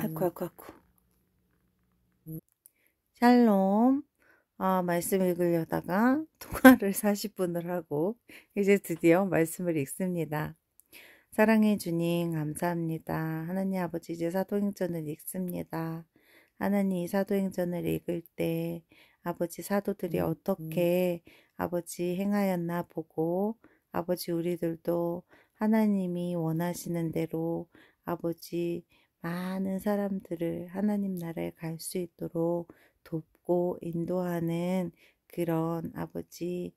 아이고, 아이고, 아이고. 샬롬. 말씀 읽으려다가 통화를 40분을 하고 이제 드디어 말씀을 읽습니다. 사랑해 주님 감사합니다. 하나님 아버지 이제 사도행전을 읽습니다. 하나님 이 사도행전을 읽을 때 아버지 사도들이 어떻게 아버지 행하였나 보고 아버지 우리들도 하나님이 원하시는 대로 아버지 많은 사람들을 하나님 나라에 갈 수 있도록 돕고 인도하는 그런 아버지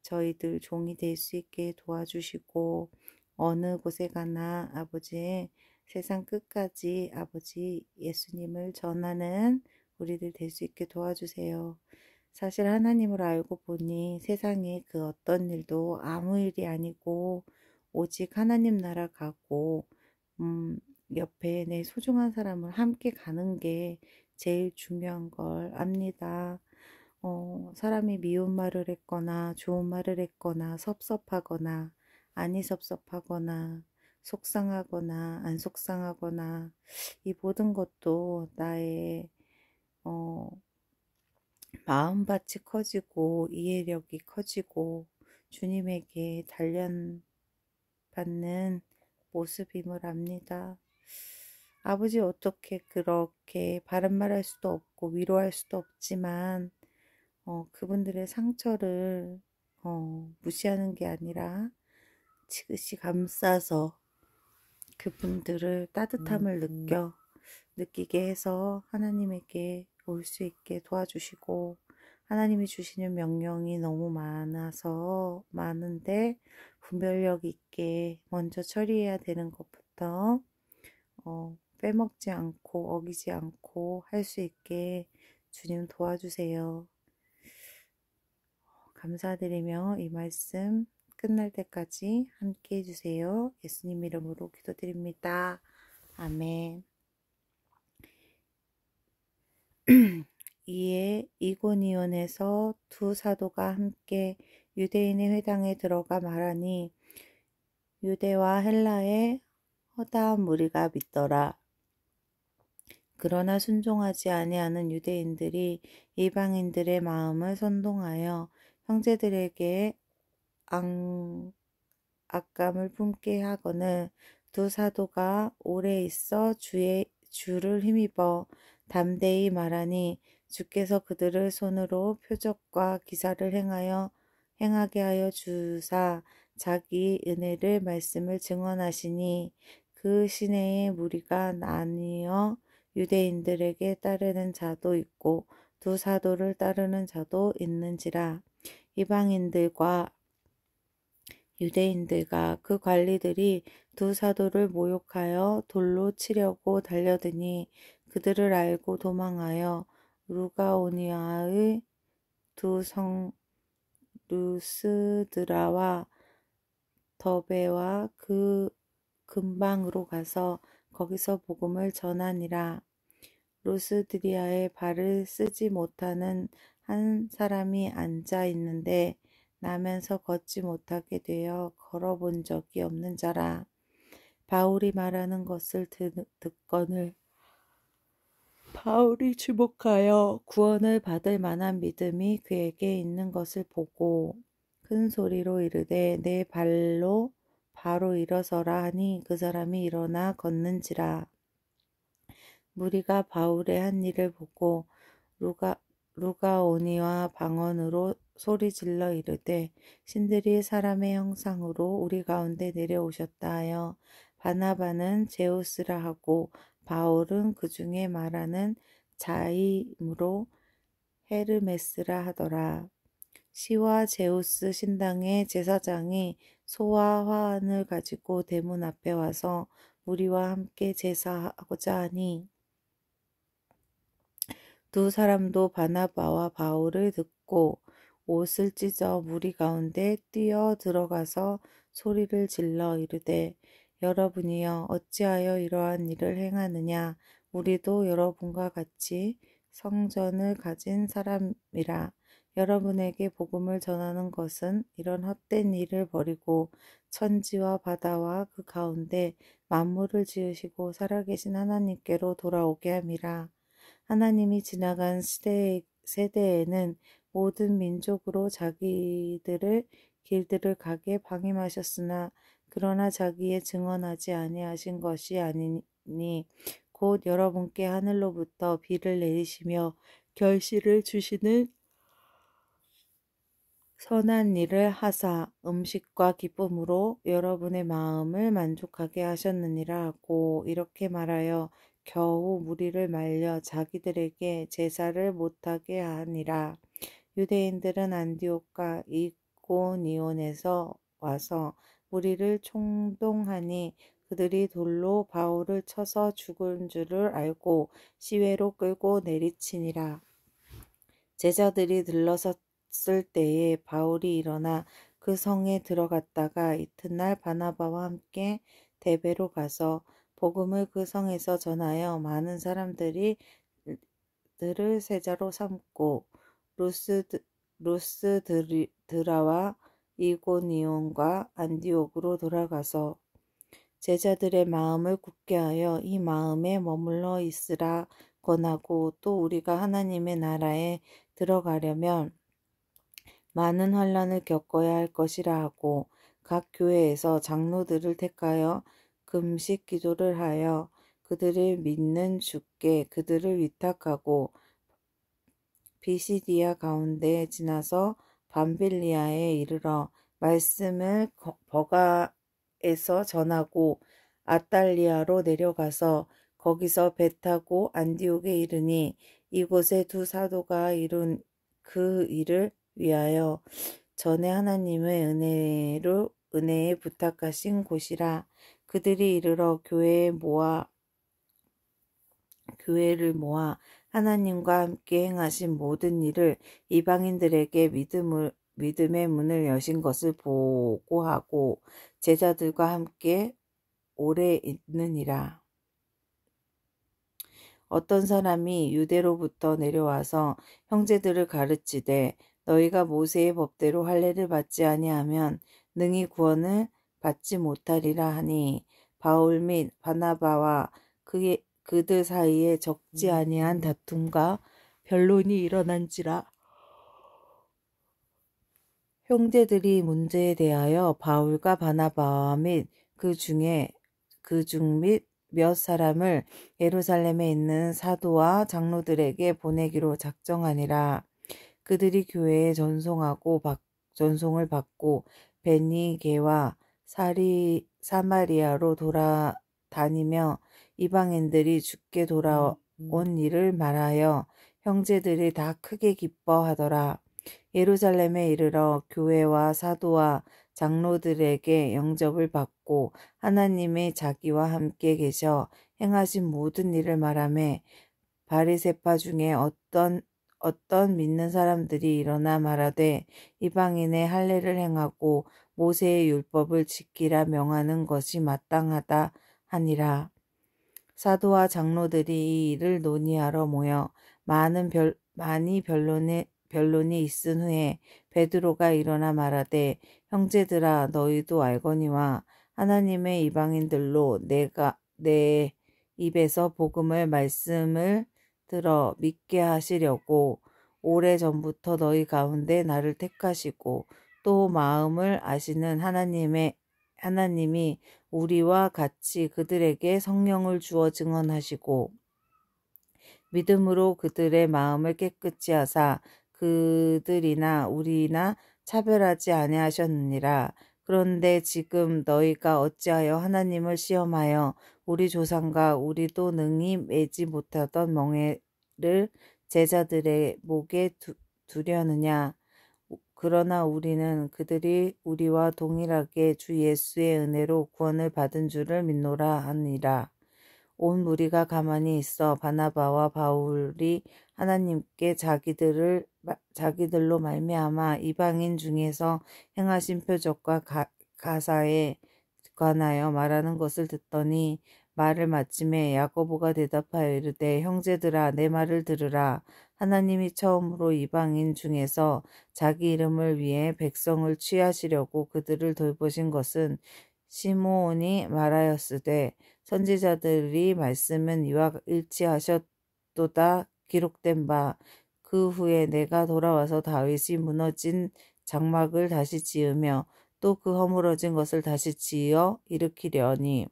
저희들 종이 될 수 있게 도와주시고 어느 곳에 가나 아버지 세상 끝까지 아버지 예수님을 전하는 우리들 될 수 있게 도와주세요. 사실 하나님을 알고 보니 세상에 그 어떤 일도 아무 일이 아니고 오직 하나님 나라 가고 옆에 내 소중한 사람을 함께 가는 게 제일 중요한 걸 압니다. 사람이 미운 말을 했거나 좋은 말을 했거나 섭섭하거나 아니 섭섭하거나 속상하거나 안 속상하거나 이 모든 것도 나의 마음밭이 커지고 이해력이 커지고 주님에게 단련받는 모습임을 압니다. 아버지 어떻게 그렇게 바른 말할 수도 없고 위로할 수도 없지만 그분들의 상처를 무시하는 게 아니라 지그시 감싸서 그분들을 따뜻함을 느끼게 해서 하나님에게 올 수 있게 도와주시고 하나님이 주시는 명령이 너무 많은데 분별력 있게 먼저 처리해야 되는 것부터 빼먹지 않고 어기지 않고 할 수 있게 주님 도와주세요. 감사드리며 이 말씀 끝날 때까지 함께 해주세요. 예수님 이름으로 기도드립니다. 아멘. 이에 이고니온에서 두 사도가 함께 유대인의 회당에 들어가 말하니 유대와 헬라의 허다한 무리가 믿더라. 그러나 순종하지 아니하는 유대인들이 이방인들의 마음을 선동하여 형제들에게 악감을 품게 하거늘 두 사도가 오래 있어 주를 힘입어 담대히 말하니 주께서 그들을 손으로 표적과 기사를 행하게 하여 주사 자기 은혜를 말씀을 증언하시니 그 시내의 무리가 나뉘어 유대인들에게 따르는 자도 있고 두 사도를 따르는 자도 있는지라. 이방인들과 유대인들과 그 관리들이 두 사도를 모욕하여 돌로 치려고 달려드니 그들을 알고 도망하여 루가오니아의 두 성 루스드라와 더베와 그 근방으로 가서 거기서 복음을 전하니라. 루스드리아에 발을 쓰지 못하는 한 사람이 앉아 있는데 나면서 걷지 못하게 되어 걸어본 적이 없는 자라. 바울이 말하는 것을 듣거늘 바울이 주목하여 구원을 받을 만한 믿음이 그에게 있는 것을 보고 큰 소리로 이르되 내 발로 바로 일어서라 하니 그 사람이 일어나 걷는지라. 무리가 바울의 한 일을 보고 루가오니와 방언으로 소리질러 이르되 신들이 사람의 형상으로 우리 가운데 내려오셨다 하여 바나바는 제우스라 하고 바울은 그 중에 말하는 자임으로 헤르메스라 하더라. 시와 제우스 신당의 제사장이 소와 화환을 가지고 대문 앞에 와서 무리와 함께 제사하고자 하니 두 사람도 바나바와 바울을 듣고 옷을 찢어 무리 가운데 뛰어 들어가서 소리를 질러 이르되 여러분이여 어찌하여 이러한 일을 행하느냐. 우리도 여러분과 같이 성전을 가진 사람이라. 여러분에게 복음을 전하는 것은 이런 헛된 일을 버리고 천지와 바다와 그 가운데 만물을 지으시고 살아계신 하나님께로 돌아오게 함이라. 하나님이 지나간 세대에는 모든 민족으로 자기들의 길들을 가게 방임하셨으나 그러나 자기의 증언하지 아니하신 것이 아니니 곧 여러분께 하늘로부터 비를 내리시며 결실을 주시는 선한 일을 하사 음식과 기쁨으로 여러분의 마음을 만족하게 하셨느니라 하고 이렇게 말하여 겨우 무리를 말려 자기들에게 제사를 못하게 하니라. 유대인들은 안디옥과 이고니온에서 와서 무리를 총동하니 그들이 돌로 바울을 쳐서 죽은 줄을 알고 시외로 끌고 내리치니라. 제자들이 들러섰을 때에 바울이 일어나 그 성에 들어갔다가 이튿날 바나바와 함께 데베로 가서 복음을 그 성에서 전하여 많은 사람들이 들을 세자로 삼고 루스드라와 이고니온과 안디옥으로 돌아가서 제자들의 마음을 굳게 하여 이 마음에 머물러 있으라 권하고 또 우리가 하나님의 나라에 들어가려면 많은 환난을 겪어야 할 것이라 하고 각 교회에서 장로들을 택하여 금식 기도를 하여 그들을 믿는 주께 그들을 위탁하고 비시디아 가운데 지나서 밤빌리아에 이르러 말씀을 버가에서 전하고 아탈리아로 내려가서 거기서 배 타고 안디옥에 이르니 이곳에 두 사도가 이룬 그 일을 위하여 전에 하나님의 은혜에 부탁하신 곳이라. 그들이 이르러 교회를 모아 하나님과 함께 행하신 모든 일을 이방인들에게 믿음의 문을 여신 것을 보고하고 제자들과 함께 오래 있느니라. 어떤 사람이 유대로부터 내려와서 형제들을 가르치되 너희가 모세의 법대로 할례를 받지 아니하면 능히 구원을 받지 못하리라 하니 바울 및 바나바와 그들 사이에 적지 아니한 다툼과 변론이 일어난지라. 형제들이 문제에 대하여 바울과 바나바와 및 그 중 및 몇 사람을 예루살렘에 있는 사도와 장로들에게 보내기로 작정하니라. 그들이 교회에 전송을 받고 베니게와 사마리아로 돌아다니며 이방인들이 죽게 돌아온 일을 말하여 형제들이 다 크게 기뻐하더라. 예루살렘에 이르러 교회와 사도와 장로들에게 영접을 받고 하나님의 자기와 함께 계셔 행하신 모든 일을 말하며 바리새파 중에 어떤 믿는 사람들이 일어나 말하되 이방인의 할례를 행하고 모세의 율법을 지키라 명하는 것이 마땅하다 하니라. 사도와 장로들이 이 일을 논의하러 모여 많이 변론이 있은 후에 베드로가 일어나 말하되 형제들아 너희도 알거니와 하나님의 이방인들로 내 입에서 말씀을 들어 믿게 하시려고 오래전부터 너희 가운데 나를 택하시고 또 마음을 아시는 하나님이 우리와 같이 그들에게 성령을 주어 증언하시고 믿음으로 그들의 마음을 깨끗이 하사 그들이나 우리나 차별하지 아니하셨느니라. 그런데 지금 너희가 어찌하여 하나님을 시험하여 우리 조상과 우리도 능히 매지 못하던 멍에를 제자들의 목에 두려느냐. 그러나 우리는 그들이 우리와 동일하게 주 예수의 은혜로 구원을 받은 줄을 믿노라 하니라. 온 무리가 가만히 있어 바나바와 바울이 하나님께 자기들로 말미암아 이방인 중에서 행하신 표적과 가사에 관하여 말하는 것을 듣더니 말을 마침에 야고보가 대답하여 이르되 형제들아 내 말을 들으라. 하나님이 처음으로 이방인 중에서 자기 이름을 위해 백성을 취하시려고 그들을 돌보신 것은 시므온이 말하였으되 선지자들이 말씀은 이와 일치하셨도다 기록된 바 그 후에 내가 돌아와서 다윗이 무너진 장막을 다시 지으며 또 그 허물어진 것을 다시 지어 일으키려니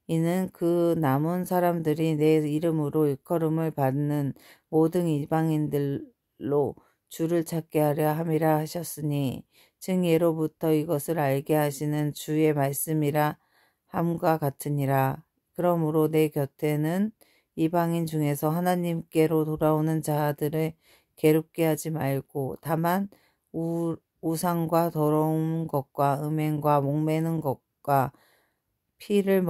이는 그 남은 사람들이 내 이름으로 일컬음을 받는 모든 이방인들로 주를 찾게 하려 함이라 하셨으니 즉 예로부터 이것을 알게 하시는 주의 말씀이라 함과 같으니라. 그러므로 내 곁에는 이방인 중에서 하나님께로 돌아오는 자들을 괴롭게 하지 말고 다만 우상과 더러운 것과 음행과 목매는 것과 피를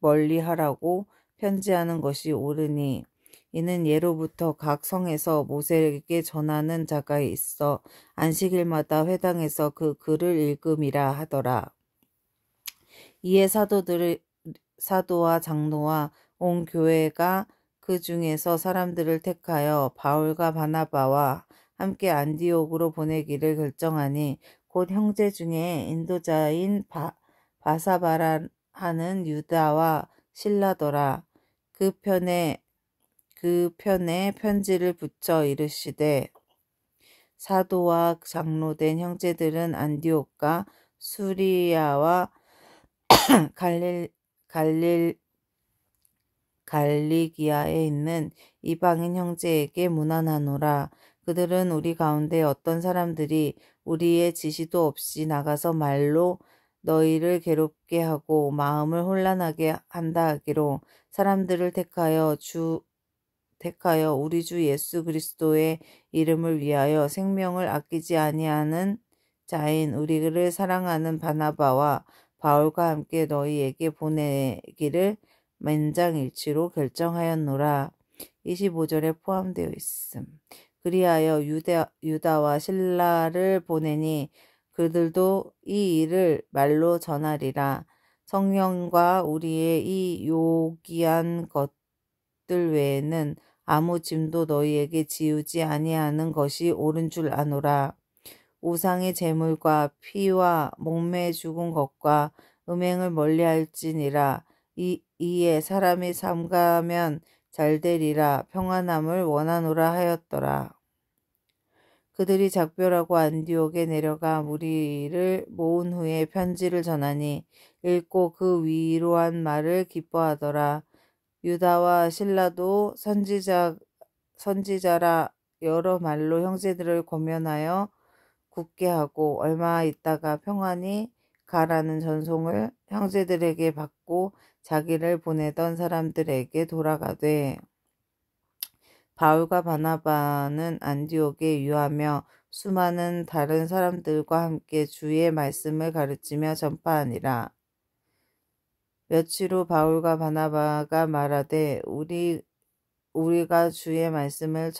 멀리하라고 편지하는 것이 옳으니 이는 예로부터 각 성에서 모세에게 전하는 자가 있어 안식일마다 회당에서 그 글을 읽음이라 하더라. 이에 사도와 장로와 온 교회가 그 중에서 사람들을 택하여 바울과 바나바와 함께 안디옥으로 보내기를 결정하니 곧 형제 중에 인도자인 바사바라 하는 유다와 실라더라. 그 편에 편지를 붙여 이르시되 사도와 장로된 형제들은 안디옥과 수리아와 갈리기아에 있는 이방인 형제에게 문안하노라. 그들은 우리 가운데 어떤 사람들이 우리의 지시도 없이 나가서 말로 너희를 괴롭게 하고 마음을 혼란하게 한다 하기로 사람들을 택하여 우리 주 예수 그리스도의 이름을 위하여 생명을 아끼지 아니하는 자인 우리를 사랑하는 바나바와 바울과 함께 너희에게 보내기를 만장일치로 결정하였노라. 25절에 포함되어 있음. 그리하여 유다와 실라를 보내니 그들도 이 일을 말로 전하리라. 성령과 우리의 이 요기한 것들 외에는 아무 짐도 너희에게 지우지 아니하는 것이 옳은 줄 아노라. 우상의 제물과 피와 목매에 죽은 것과 음행을 멀리할지니라. 이에 사람이 삼가면 잘되리라 평안함을 원하노라 하였더라. 그들이 작별하고 안디옥에 내려가 무리를 모은 후에 편지를 전하니 읽고 그 위로한 말을 기뻐하더라. 유다와 실라도 선지자라 여러 말로 형제들을 권면하여 굳게 하고 얼마 있다가 평안히 가라는 전송을 형제들에게 받고 자기를 보내던 사람들에게 돌아가되 바울과 바나바는 안디옥에 유하며 수많은 다른 사람들과 함께 주의 말씀을 가르치며 전파하니라. 며칠 후 바울과 바나바가 말하되 우리가 주의 말씀을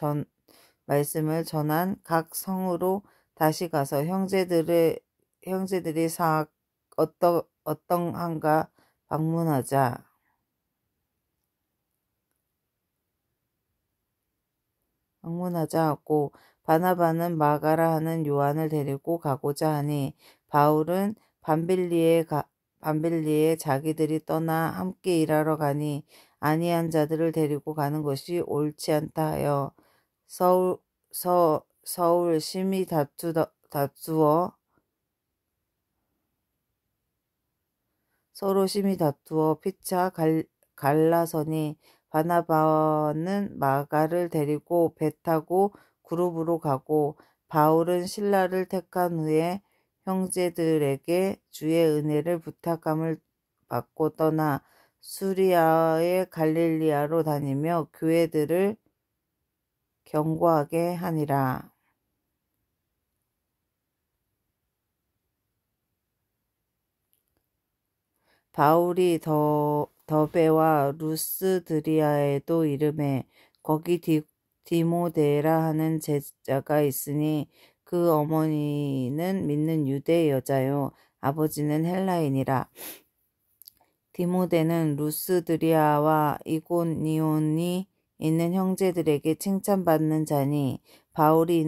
전한 각 성으로 다시 가서 형제들이 어떠한가 방문하자 하고 바나바는 마가라 하는 요한을 데리고 가고자 하니 바울은 밤빌리에 자기들이 떠나 함께 일하러 가니 아니한 자들을 데리고 가는 것이 옳지 않다 하여 서울 심히 다투어 피차 갈라서니 바나바는 마가를 데리고 배 타고 그룹으로 가고 바울은 실라를 택한 후에 형제들에게 주의 은혜를 부탁함을 받고 떠나 수리아의 갈릴리아로 다니며 교회들을 경고하게 하니라. 바울이 더베와 루스드리아에도 이르매 거기 디모데라 하는 제자가 있으니 그 어머니는 믿는 유대 여자요 아버지는 헬라인이라. 디모데는 루스드리아와 이고니온이 있는 형제들에게 칭찬받는 자니 바울이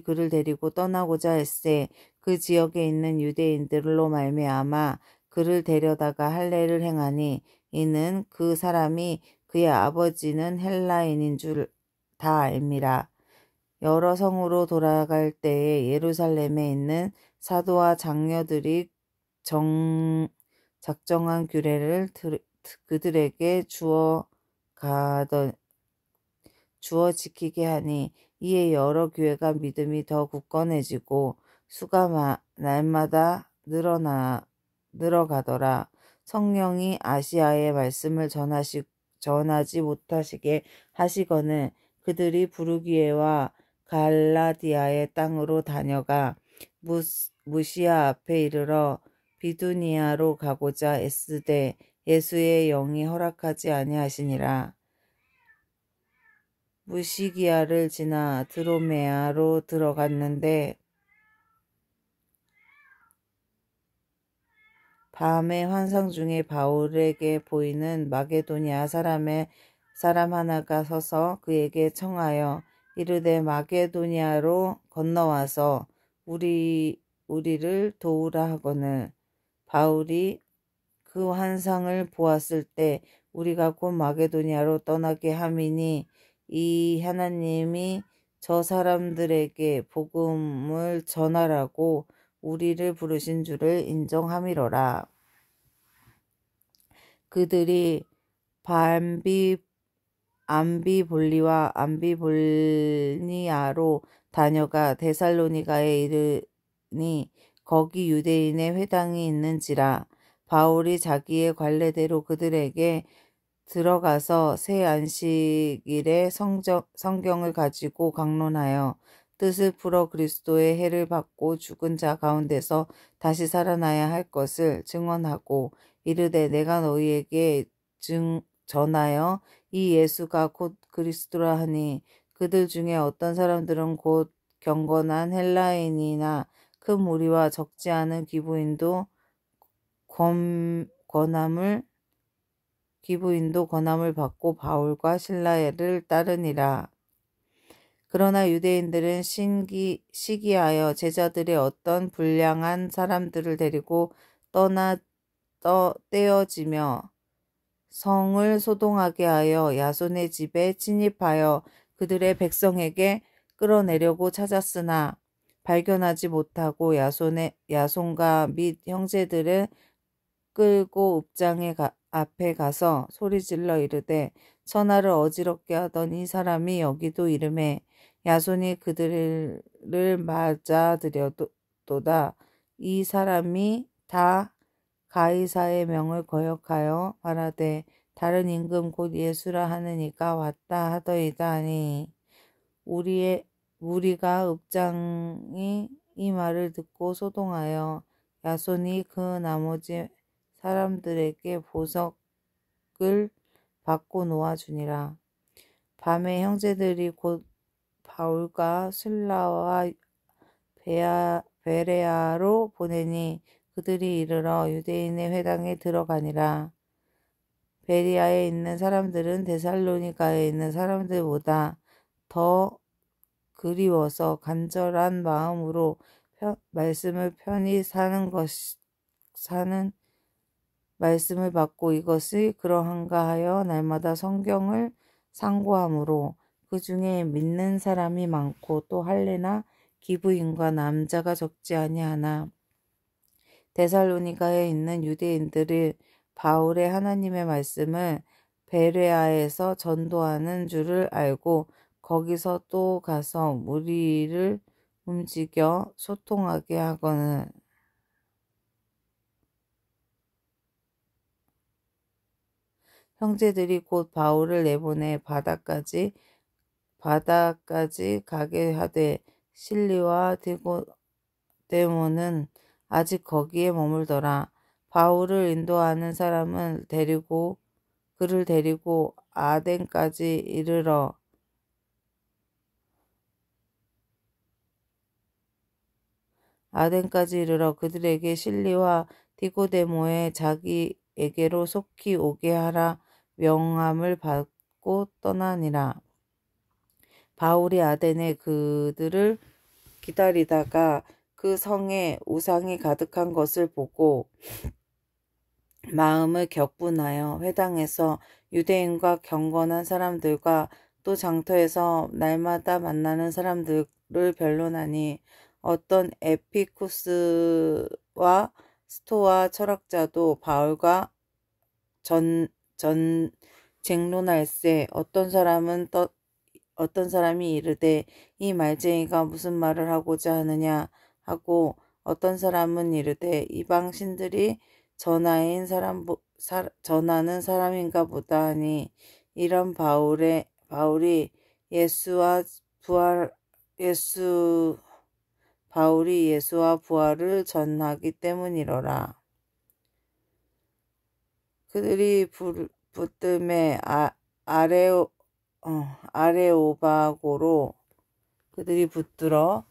그를 데리고 떠나고자 했세. 그 지역에 있는 유대인들로 말미암아 그를 데려다가 할례를 행하니 이는 그 사람이 그의 아버지는 헬라인인 줄 다 알미라. 여러 성으로 돌아갈 때에 예루살렘에 있는 사도와 장녀들이 작정한 규례를 그들에게 주어 지키게 하니 이에 여러 교회가 믿음이 더 굳건해지고 수가 날마다 늘어가더라. 성령이 아시아의 말씀을 전하지 못하시게 하시거늘 그들이 부르기에와 갈라디아의 땅으로 다녀가 무시아 앞에 이르러 비두니아로 가고자 애쓰되 예수의 영이 허락하지 아니하시니라. 무시기아를 지나 드로메아로 들어갔는데 밤의 환상 중에 바울에게 보이는 마게도니아 사람 하나가 서서 그에게 청하여 이르되 마게도니아로 건너와서 우리를 도우라 하거늘 바울이 그 환상을 보았을 때 우리가 곧 마게도니아로 떠나게 함이니 이 하나님이 저 사람들에게 복음을 전하라고 우리를 부르신 줄을 인정함이로라. 그들이 암비볼리와 암비볼니아로 다녀가 데살로니가에 이르니 거기 유대인의 회당이 있는지라. 바울이 자기의 관례대로 그들에게 들어가서 새 안식일에 성경을 가지고 강론하여 뜻을 풀어 그리스도의 해를 받고 죽은 자 가운데서 다시 살아나야 할 것을 증언하고 이르되 내가 너희에게 전하여 이 예수가 곧 그리스도라 하니 그들 중에 어떤 사람들은 곧 경건한 헬라인이나 큰 무리와 적지 않은 기부인도 권함을 받고 바울과 실라를 따르니라. 그러나 유대인들은 시기하여 제자들의 어떤 불량한 사람들을 데리고 떼어지며 성을 소동하게 하여 야손의 집에 침입하여 그들의 백성에게 끌어내려고 찾았으나 발견하지 못하고 야손과 및 형제들을 끌고 읍장의 앞에 가서 소리질러 이르되 천하를 어지럽게 하던 이 사람이 여기도 이르매 야손이 그들을 맞아들여도다. 이 사람이 다 가이사의 명을 거역하여 말하되 다른 임금 곧 예수라 하는 이가 왔다 하더이다 하니 우리가 읍장이 이 말을 듣고 소동하여 야손이 그 나머지 사람들에게 보석을 받고 놓아주니라. 밤에 형제들이 곧 바울과 실라와 베레아로 보내니 그들이 이르러 유대인의 회당에 들어가니라. 베리아에 있는 사람들은 데살로니가에 있는 사람들보다 더 그리워서 간절한 마음으로 말씀을 편히 말씀을 받고 이것이 그러한가 하여 날마다 성경을 상고하므로 그 중에 믿는 사람이 많고 또 할례나 기부인과 남자가 적지 아니하나 데살로니가에 있는 유대인들이 바울의 하나님의 말씀을 베레아에서 전도하는 줄을 알고 거기서 또 가서 무리를 움직여 소통하게 하거늘 형제들이 곧 바울을 내보내 바다까지 가게 하되 실리와 디모데는 아직 거기에 머물더라. 바울을 인도하는 사람은 그를 데리고 아덴까지 이르러 아덴까지 이르러 그들에게 실리와 디고데모에 자기에게로 속히 오게 하라 명함을 받고 떠나니라. 바울이 아덴에 그들을 기다리다가 그 성에 우상이 가득한 것을 보고 마음을 격분하여 회당에서 유대인과 경건한 사람들과 또 장터에서 날마다 만나는 사람들을 변론하니 어떤 에피쿠스와 스토아 철학자도 바울과 쟁론할세. 어떤 사람이 이르되 이 말쟁이가 무슨 말을 하고자 하느냐 하고 어떤 사람은 이르되 이방 신들이 전하는 사람인가 보다 하니 이런 바울이 예수와 부활을 전하기 때문이로라. 그들이 붙듦에 아레오바고로 그들이 붙들어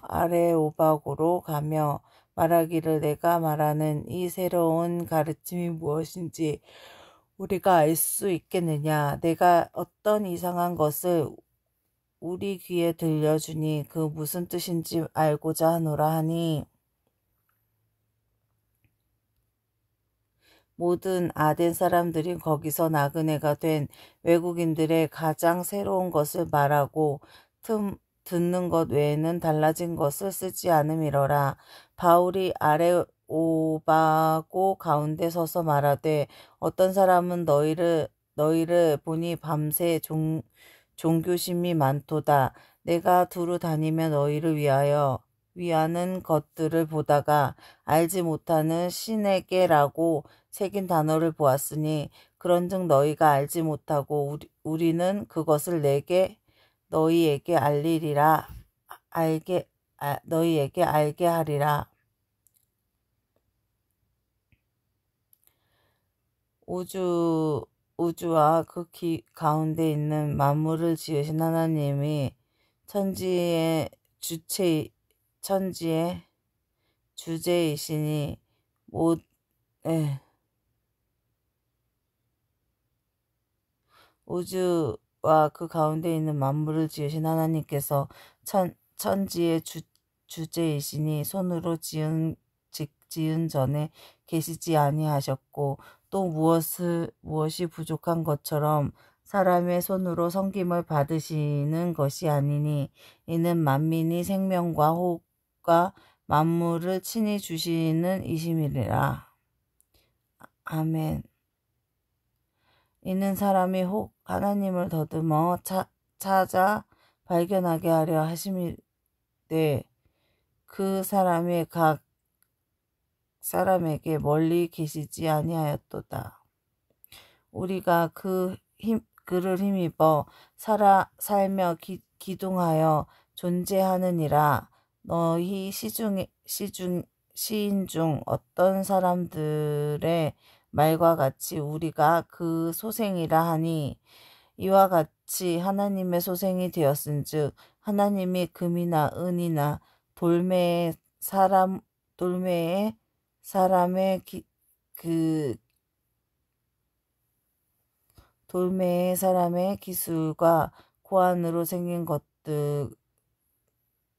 아레오바고로 가며 말하기를 내가 말하는 이 새로운 가르침이 무엇인지 우리가 알 수 있겠느냐. 내가 어떤 이상한 것을 우리 귀에 들려주니 그 무슨 뜻인지 알고자 하노라 하니 모든 아덴 사람들이 거기서 나그네가 된 외국인들의 가장 새로운 것을 말하고 듣는 것 외에는 달라진 것을 쓰지 않음이러라. 바울이 아레오바고 가운데 서서 말하되 어떤 사람은 너희를 보니 밤새 종교심이 많도다. 내가 두루 다니며 너희를 위하는 것들을 보다가 알지 못하는 신에게라고 새긴 단어를 보았으니 그런즉 너희가 알지 못하고 우리는 그것을 너희에게 알게 하리라. 우주와 그 가운데 있는 만물을 지으신 하나님이 천지의 주제이시니 우주와 그 가운데 있는 만물을 지으신 하나님께서 천지의 주제이시니 손으로 지은 전에 계시지 아니하셨고 또 무엇이 부족한 것처럼 사람의 손으로 섬김을 받으시는 것이 아니니 이는 만민이 생명과 호흡과 만물을 친히 주시는 이심이라. 아멘. 이는 사람이 혹 하나님을 더듬어 찾아 발견하게 하려 하심이되 그 사람이 각 사람에게 멀리 계시지 아니하였도다. 우리가 그를 힘입어 살며 기둥하여 존재하느니라. 너희 시인 중 어떤 사람들의 말과 같이 우리가 그 소생이라 하니 이와 같이 하나님의 소생이 되었은즉 하나님이 금이나 은이나 돌매의 사람의 기술과 고안으로 생긴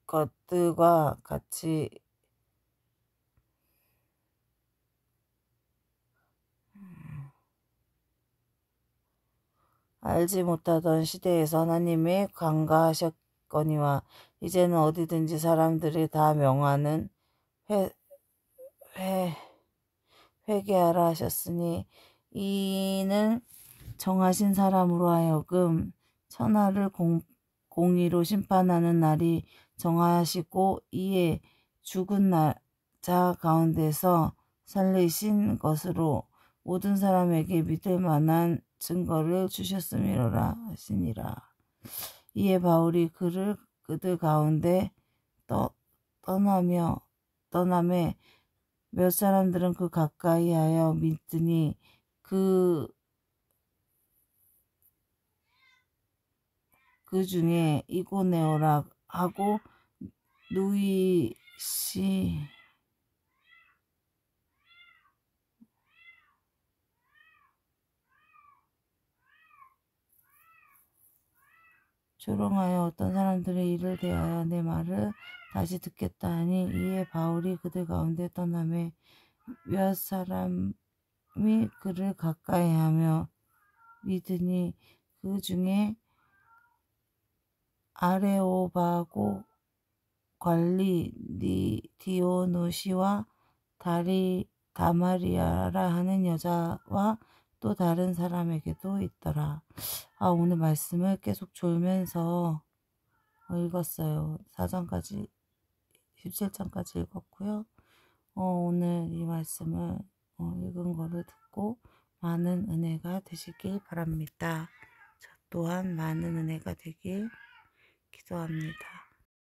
것들과 같이 알지 못하던 시대에서 하나님이 관가하셨거니와 이제는 어디든지 사람들이 다 명하는 회개하라 하셨으니 이는 정하신 사람으로 하여금 천하를 공의로 심판하는 날이 정하시고 이에 죽은 자 가운데서 살리신 것으로 모든 사람에게 믿을 만한 증거를 주셨음이로라 하시니라. 이에 바울이 그들 가운데 떠나매 몇 사람들은 그 가까이 하여 믿으니 그 중에 이고네오라 하고 누이 씨 조롱하여 어떤 사람들의 일을 대하여 내 말을 다시 듣겠다 하니 이에 바울이 그들 가운데 떠나매 몇 사람이 그를 가까이하며 믿으니 그 중에 아레오바고 관리 디오누시와 다마리아라 하는 여자와 또 다른 사람에게도 있더라. 오늘 말씀을 계속 졸면서 읽었어요. 4장까지 17장까지 읽었고요. 오늘 이 말씀을 읽은 거를 듣고 많은 은혜가 되시길 바랍니다. 저 또한 많은 은혜가 되길 기도합니다.